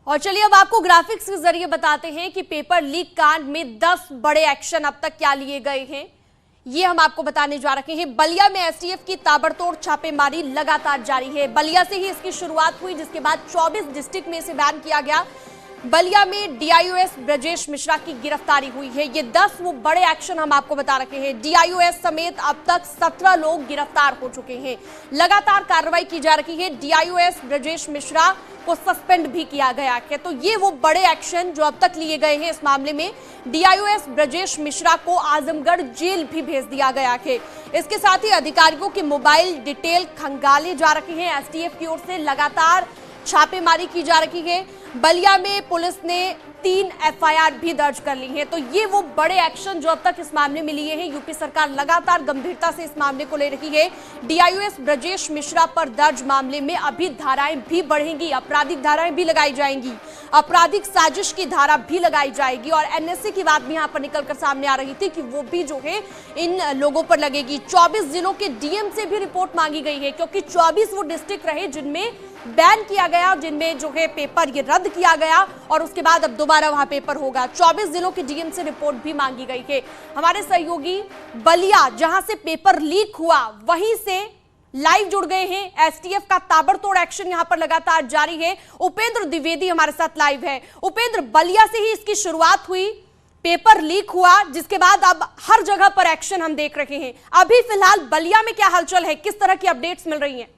और चलिए अब आपको ग्राफिक्स के जरिए बताते हैं कि पेपर लीक कांड में 10 बड़े एक्शन अब तक क्या लिए गए हैं, ये हम आपको बताने जा रहे हैं। बलिया में एसटीएफ की ताबड़तोड़ छापेमारी लगातार जारी है। बलिया से ही इसकी शुरुआत हुई, जिसके बाद 24 डिस्ट्रिक्ट में इसे बैन किया गया। बलिया में डीआईओएस ब्रजेश मिश्रा की गिरफ्तारी हुई है। ये 10 वो बड़े एक्शन हम आपको बता रखे हैं। डीआईओएस समेत अब तक 17 लोग गिरफ्तार हो चुके हैं। लगातार कार्रवाई की जा रही है। डीआईओएस ब्रजेश मिश्रा को सस्पेंड भी किया गया है। तो ये वो बड़े एक्शन जो अब तक लिए गए हैं। इस मामले में डीआईओएस ब्रजेश मिश्रा को आजमगढ़ जेल भी भेज दिया गया है। इसके साथ ही अधिकारियों की मोबाइल डिटेल खंगाले जा रहे हैं। एसटीएफ की ओर से लगातार छापेमारी की जा रही है। बलिया में पुलिस ने 3 एफआईआर भी दर्ज कर ली है। तो ये वो बड़े एक्शन जो अब तक इस मामले में लिए हैं। यूपी सरकार लगातार गंभीरता से इस मामले को ले रही है। डीआईओएस ब्रजेश मिश्रा पर दर्ज मामले में अभी धाराएं भी बढ़ेंगी, आपराधिक धाराएं भी लगाई जाएंगी, आपराधिक साजिश की धारा भी लगाई जाएगी। और एनएसए की बात भी यहाँ पर निकलकर सामने आ रही थी कि वो भी जो है इन लोगों पर लगेगी। 24 जिलों के डीएम से भी रिपोर्ट मांगी गई है, क्योंकि 24 वो डिस्ट्रिक्ट रहे जिनमें बैन किया गया, जिनमें जो है पेपर ये रद्द किया गया और उसके बाद अब दोबारा वहां पेपर होगा। 24 जिलों के डीएम से रिपोर्ट भी मांगी गई है। हमारे सहयोगी बलिया, जहां से पेपर लीक हुआ, वहीं से लाइव जुड़ गए हैं। एसटीएफ का ताबड़तोड़ एक्शन यहां पर लगातार जारी है। उपेंद्र द्विवेदी हमारे साथ लाइव है। उपेंद्र, बलिया से ही इसकी शुरुआत हुई, पेपर लीक हुआ, जिसके बाद अब हर जगह पर एक्शन हम देख रहे हैं। अभी फिलहाल बलिया में क्या हलचल है, किस तरह की अपडेट्स मिल रही हैं?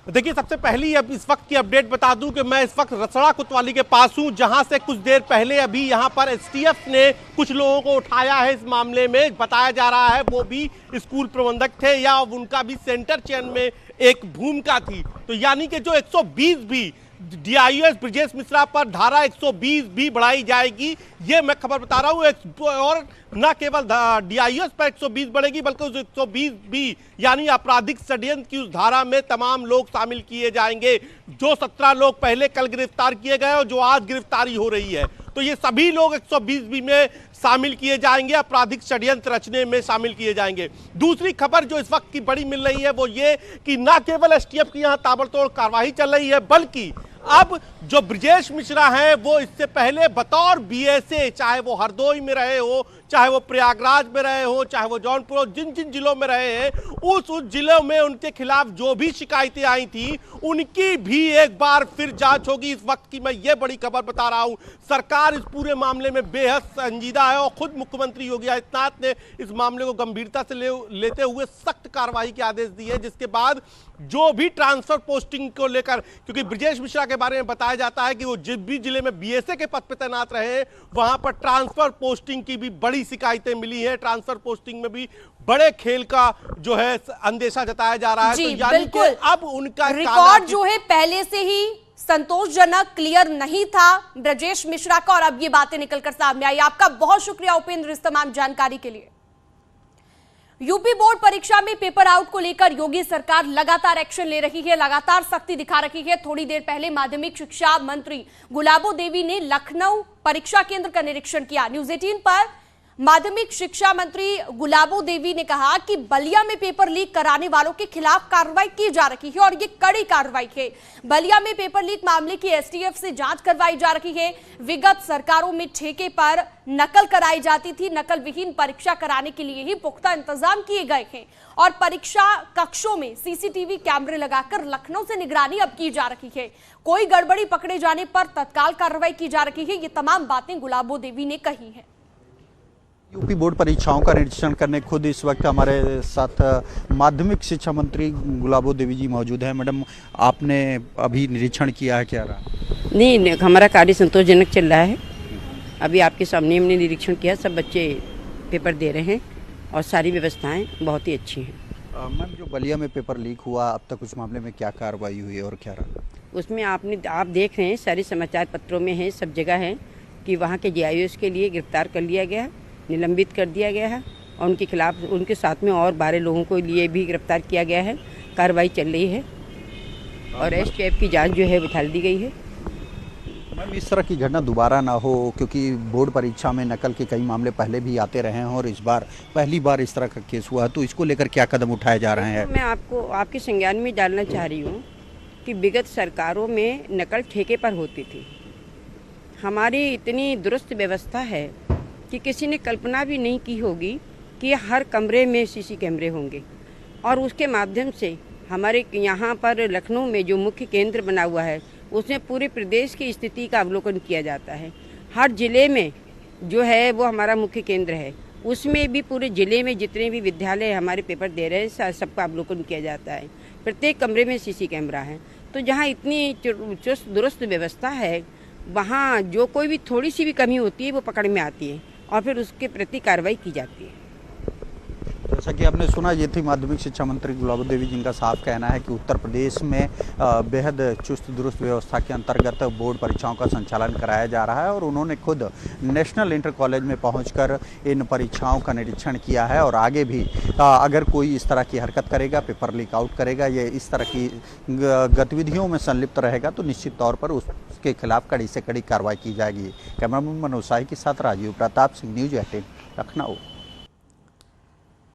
देखिए, सबसे पहली अब इस वक्त की अपडेट बता दूं कि मैं इस वक्त रसड़ा कोतवाली के पास हूं, जहां से कुछ देर पहले अभी यहां पर एसटीएफ ने कुछ लोगों को उठाया है। इस मामले में बताया जा रहा है वो भी स्कूल प्रबंधक थे या उनका भी सेंटर चयन में एक भूमिका थी। तो यानी कि जो 120 भी डीआईओएस ब्रजेश मिश्रा पर धारा 120 भी बढ़ाई जाएगी, ये मैं खबर बता रहा हूँ। और न केवल डीआईओएस पर 120 बढ़ेगी, बल्कि उस 120 भी यानी आपराधिक षड्यंत्र की उस धारा में तमाम लोग शामिल किए जाएंगे। जो 17 लोग पहले कल गिरफ्तार किए गए और जो आज गिरफ्तारी हो रही है, तो ये सभी लोग 120 भी में शामिल किए जाएंगे, आपराधिक षड्यंत्र रचने में शामिल किए जाएंगे। दूसरी खबर जो इस वक्त की बड़ी मिल रही है वो ये कि न केवल एसटीएफ की यहाँ ताबड़तोड़ कार्रवाई चल रही है, बल्कि अब जो ब्रजेश मिश्रा हैं वो इससे पहले बतौर बीएसए, चाहे वो हरदोई में रहे हो, चाहे वो प्रयागराज में रहे हो, चाहे वो जौनपुर, जिन जिन जिलों में रहे हैं, उस जिलों में उनके खिलाफ जो भी शिकायतें आई थी उनकी भी एक बार फिर जांच होगी। इस वक्त की मैं ये बड़ी खबर बता रहा हूं। सरकार इस पूरे मामले में बेहद संजीदा है और खुद मुख्यमंत्री योगी आदित्यनाथ ने इस मामले को गंभीरता से लेते हुए सख्त कार्रवाई के आदेश दिए हैं। जिसके बाद जो भी ट्रांसफर पोस्टिंग को लेकर, क्योंकि ब्रजेश मिश्रा के बारे में बताया जाता है कि वो जिस भी जिले में बीएसए के पद पर तैनात रहे वहां पर ट्रांसफर पोस्टिंग की भी बड़ी शिकायतें मिली है। ट्रांसफर पोस्टिंग में भी बड़े खेल का जो है अंदेशा जताया जा रहा है। तो यानी कि अब उनका रिकॉर्ड जो है पहले से ही संतोषजनक, क्लियर नहीं था ब्रजेश मिश्रा का, और अब ये बातें निकलकर सामने आई। आपका बहुत शुक्रिया उपेंद्र इस तमाम जानकारी के लिए। यूपी बोर्ड परीक्षा में पेपर आउट को लेकर योगी सरकार लगातार एक्शन ले रही है, लगातार सख्ती दिखा रही है। थोड़ी देर पहले माध्यमिक शिक्षा मंत्री गुलाबो देवी ने लखनऊ परीक्षा केंद्र का निरीक्षण किया। न्यूज 18 पर माध्यमिक शिक्षा मंत्री गुलाबो देवी ने कहा कि बलिया में पेपर लीक कराने वालों के खिलाफ कार्रवाई की जा रही है और ये कड़ी कार्रवाई है। बलिया में पेपर लीक मामले की एसटीएफ से जांच करवाई जा रही है। विगत सरकारों में ठेके पर नकल कराई जाती थी। नकल विहीन परीक्षा कराने के लिए ही पुख्ता इंतजाम किए गए हैं और परीक्षा कक्षों में सीसीटीवी कैमरे लगाकर लखनऊ से निगरानी अब की जा रही है। कोई गड़बड़ी पकड़े जाने पर तत्काल कार्रवाई की जा रही है। ये तमाम बातें गुलाबो देवी ने कही है। यूपी बोर्ड परीक्षाओं का निरीक्षण करने खुद इस वक्त हमारे साथ माध्यमिक शिक्षा मंत्री गुलाबो देवी जी मौजूद हैं। मैडम, आपने अभी निरीक्षण किया है, क्या रहा? नहीं, हमारा कार्य संतोषजनक चल रहा है। अभी आपके सामने हमने निरीक्षण किया, सब बच्चे पेपर दे रहे हैं और सारी व्यवस्थाएं बहुत ही अच्छी हैं। मैम, जो बलिया में पेपर लीक हुआ, अब तक उस मामले में क्या कार्रवाई हुई और क्या रहा? उसमें आप देख रहे हैं, सारे समाचार पत्रों में है, सब जगह है कि वहाँ के डीआईओएस के लिए गिरफ्तार कर लिया गया, निलंबित कर दिया गया है और उनके खिलाफ, उनके साथ में और 12 लोगों को लिए भी गिरफ्तार किया गया है। कार्रवाई चल रही है और एसटीएफ की जांच जो है बिठाल दी गई है। मैम, इस तरह की घटना दोबारा ना हो, क्योंकि बोर्ड परीक्षा में नकल के कई मामले पहले भी आते रहे हैं और इस बार पहली बार इस तरह का केस हुआ, तो इसको लेकर क्या कदम उठाए जा रहे हैं? मैं आपको आपके संज्ञान में डालना चाह रही हूँ कि विगत सरकारों में नकल ठेके पर होती थी। हमारी इतनी दुरुस्त व्यवस्था है कि किसी ने कल्पना भी नहीं की होगी कि हर कमरे में सीसी कैमरे होंगे, और उसके माध्यम से हमारे यहाँ पर लखनऊ में जो मुख्य केंद्र बना हुआ है उसमें पूरे प्रदेश की स्थिति का अवलोकन किया जाता है। हर जिले में जो है वो हमारा मुख्य केंद्र है, उसमें भी पूरे जिले में जितने भी विद्यालय हमारे पेपर दे रहे हैं सबका अवलोकन किया जाता है। प्रत्येक कमरे में सीसी कैमरा है। तो जहाँ इतनी चुस्त दुरुस्त व्यवस्था है वहाँ जो कोई भी थोड़ी सी भी कमी होती है वो पकड़ में आती है और फिर उसके प्रति कार्रवाई की जाती है। जैसा कि आपने सुना, ये थी माध्यमिक शिक्षा मंत्री गुलाबो देवी, जिनका साफ कहना है कि उत्तर प्रदेश में बेहद चुस्त दुरुस्त व्यवस्था के अंतर्गत बोर्ड परीक्षाओं का संचालन कराया जा रहा है और उन्होंने खुद नेशनल इंटर कॉलेज में पहुंचकर इन परीक्षाओं का निरीक्षण किया है और आगे भी अगर कोई इस तरह की हरकत करेगा, पेपर लीक आउट करेगा या इस तरह की गतिविधियों में संलिप्त रहेगा तो निश्चित तौर पर उसके खिलाफ कड़ी से कड़ी कार्रवाई की जाएगी। कैमरामैन मनोज शाही के साथ राजीव प्रताप सिंह, न्यूज़ 18 लखनऊ।